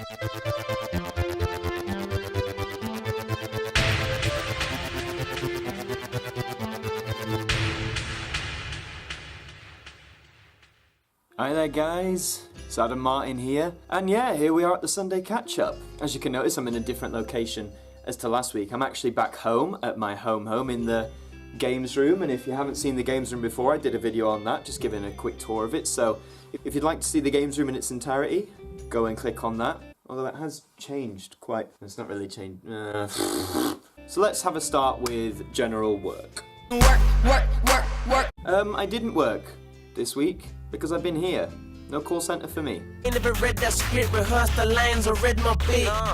Hi there guys, it's Adam Martyn here, and yeah, here we are at the Sunday catch-up. As you can notice, I'm in a different location as to last week. I'm actually back home at my home in the games room, and if you haven't seen the games room before, I did a video on that, just giving a quick tour of it. So if you'd like to see the games room in its entirety, go and click on that. Although it has changed quite, it's not really changed. So let's have a start with general work. Work. I didn't work this week because I've been here. No call centre for me.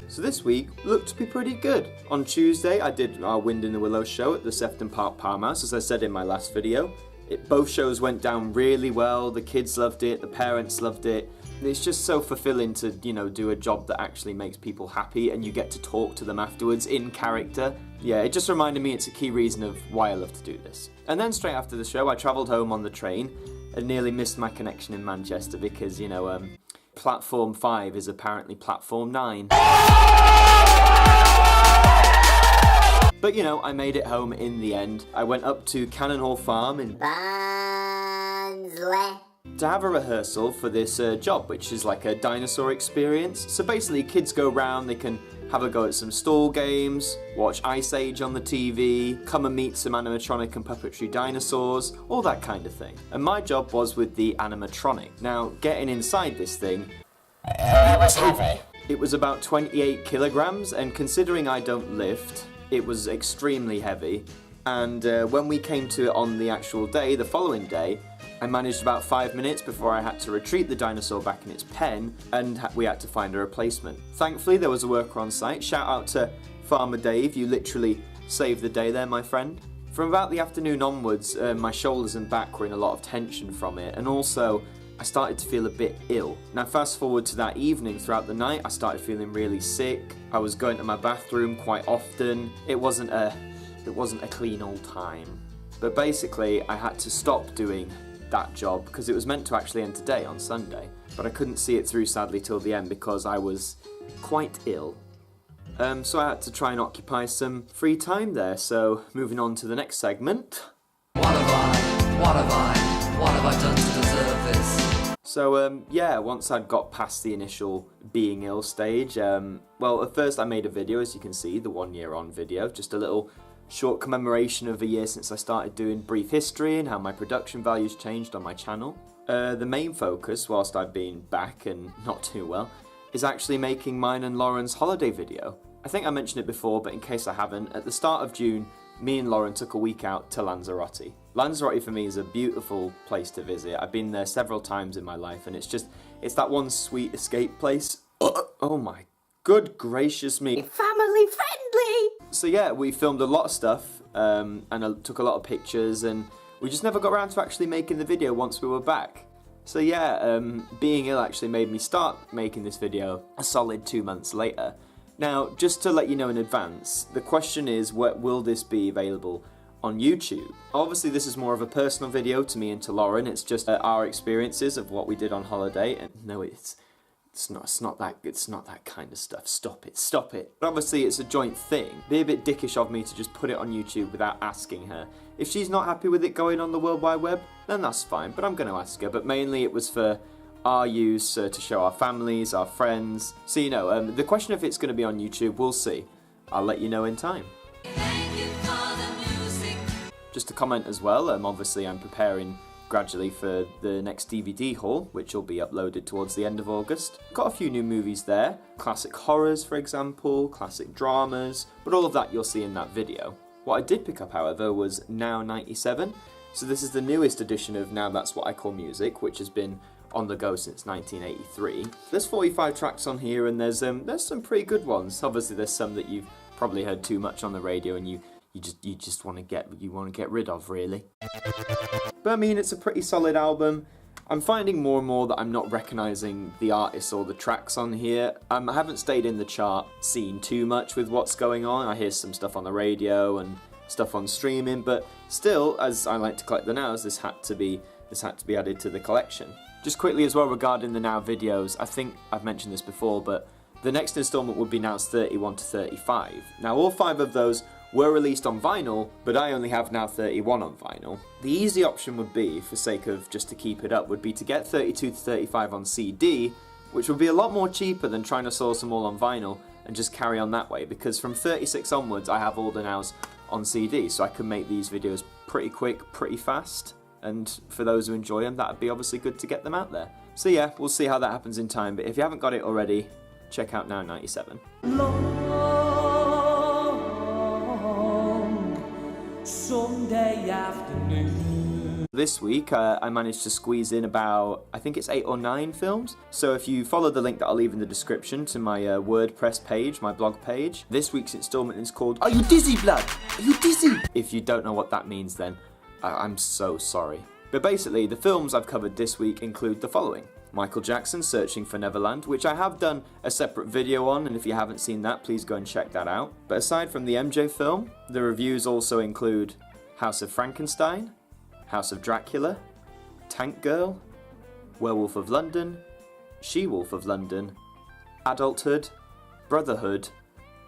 So this week looked to be pretty good. On Tuesday I did our Wind in the Willow show at the Sefton Park Palmhouse, as I said in my last video. Both shows went down really well, the kids loved it, the parents loved it. It's just so fulfilling to, you know, do a job that actually makes people happy and you get to talk to them afterwards in character. Yeah, it just reminded me it's a key reason of why I love to do this. And then straight after the show I travelled home on the train and nearly missed my connection in Manchester because, you know, platform 5 is apparently platform 9. But, you know, I made it home in the end. I went up to Cannon Hall Farm in Barnsley to have a rehearsal for this job, which is like a dinosaur experience. So basically kids go round, they can have a go at some stall games, watch Ice Age on the TV, come and meet some animatronic and puppetry dinosaurs, all that kind of thing. And my job was with the animatronic. Now, getting inside this thing, it was heavy. It was about 28 kilograms, and considering I don't lift, it was extremely heavy. And when we came to it on the actual day, the following day, I managed about 5 minutes before I had to retreat the dinosaur back in its pen, and we had to find a replacement. Thankfully there was a worker on site. Shout out to Farmer Dave, you literally saved the day there, my friend. From about the afternoon onwards, my shoulders and back were in a lot of tension from it, and also I started to feel a bit ill. Now fast forward to that evening, throughout the night I started feeling really sick. I was going to my bathroom quite often. It wasn't a clean old time. But basically I had to stop doing that job because it was meant to actually end today on Sunday, but I couldn't see it through sadly till the end because I was quite ill. So I had to try and occupy some free time there. So moving on to the next segment. What have I done to deserve this? So yeah, once I'd got past the initial being ill stage, well at first I made a video, as you can see, the 1 year on video, just a little short commemoration of a year since I started doing brief history and how my production values changed on my channel. The main focus, whilst I've been back and not too well, is actually making mine and Lauren's holiday video. I think I mentioned it before, but in case I haven't, at the start of June, me and Lauren took a week out to Lanzarote. Lanzarote for me is a beautiful place to visit. I've been there several times in my life, and it's that one sweet escape place. Oh my good gracious me. Family friendly! So yeah, we filmed a lot of stuff, and I took a lot of pictures, and we just never got around to actually making the video once we were back. So yeah, being ill actually made me start making this video a solid 2 months later. Now, just to let you know in advance, the question is, will this be available on YouTube? Obviously this is more of a personal video to me and to Lauren. It's just our experiences of what we did on holiday, and no, it's not that kind of stuff. Stop it. But obviously it's a joint thing. It'd be a bit dickish of me to just put it on YouTube without asking her. If she's not happy with it going on the World Wide Web, then that's fine, but I'm going to ask her. But mainly it was for our use, to show our families, our friends. So you know, the question if it's going to be on YouTube, we'll see. I'll let you know in time. Just to comment as well, obviously I'm preparing gradually for the next DVD haul, which will be uploaded towards the end of August. Got a few new movies there, classic horrors for example, classic dramas, but all of that you'll see in that video. What I did pick up however was Now 97, so this is the newest edition of Now That's What I Call Music, which has been on the go since 1983. There's 45 tracks on here, and there's some pretty good ones. Obviously there's some that you've probably heard too much on the radio and you just want to get rid of, really. But I mean, it's a pretty solid album. I'm finding more and more that I'm not recognising the artists or the tracks on here. I haven't stayed in the chart scene too much with what's going on. I hear some stuff on the radio and stuff on streaming, but still, as I like to collect the nows, this had to be added to the collection. Just quickly as well regarding the Now videos, I think I've mentioned this before, but The next installment would be announced 31 to 35. Now all 5 of those were released on vinyl, but I only have now 31 on vinyl. The easy option would be, for sake of just to keep it up, would be to get 32 to 35 on CD, which would be a lot more cheaper than trying to source them all on vinyl and just carry on that way, because from 36 onwards I have all the nows on CD, so I can make these videos pretty quick, pretty fast, and for those who enjoy them, that would be obviously good to get them out there. So yeah, we'll see how that happens in time, but if you haven't got it already, check out Now 97. Long Sunday afternoon. This week I managed to squeeze in about, I think it's 8 or 9 films. So if you follow the link that I'll leave in the description to my WordPress page, my blog page, this week's installment is called Are You Dizzy, Blood? Are You Dizzy? If you don't know what that means, then I'm so sorry. But basically, the films I've covered this week include the following. Michael Jackson, Searching for Neverland, which I have done a separate video on, and if you haven't seen that, please go and check that out. But aside from the MJ film, the reviews also include House of Frankenstein, House of Dracula, Tank Girl, Werewolf of London, She-Wolf of London, Adulthood, Brotherhood,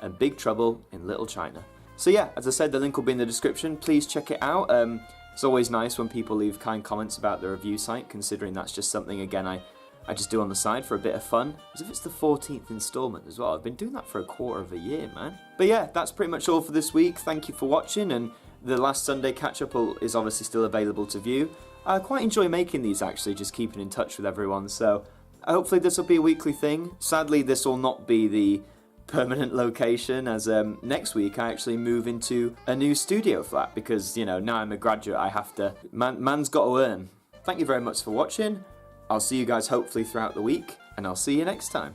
and Big Trouble in Little China. So yeah, as I said, the link will be in the description. Please check it out. It's always nice when people leave kind comments about the review site, considering that's just something, again, I just do on the side for a bit of fun. As if it's the 14th installment as well. I've been doing that for a quarter of a year, man. But yeah, that's pretty much all for this week. Thank you for watching, and the last Sunday catch-up is obviously still available to view. I quite enjoy making these, actually, just keeping in touch with everyone, so hopefully this will be a weekly thing. Sadly, this will not be the permanent location, as next week I actually move into a new studio flat, because, you know, now I'm a graduate, I have to, man's got to earn. Thank you very much for watching. I'll see you guys hopefully throughout the week, and I'll see you next time.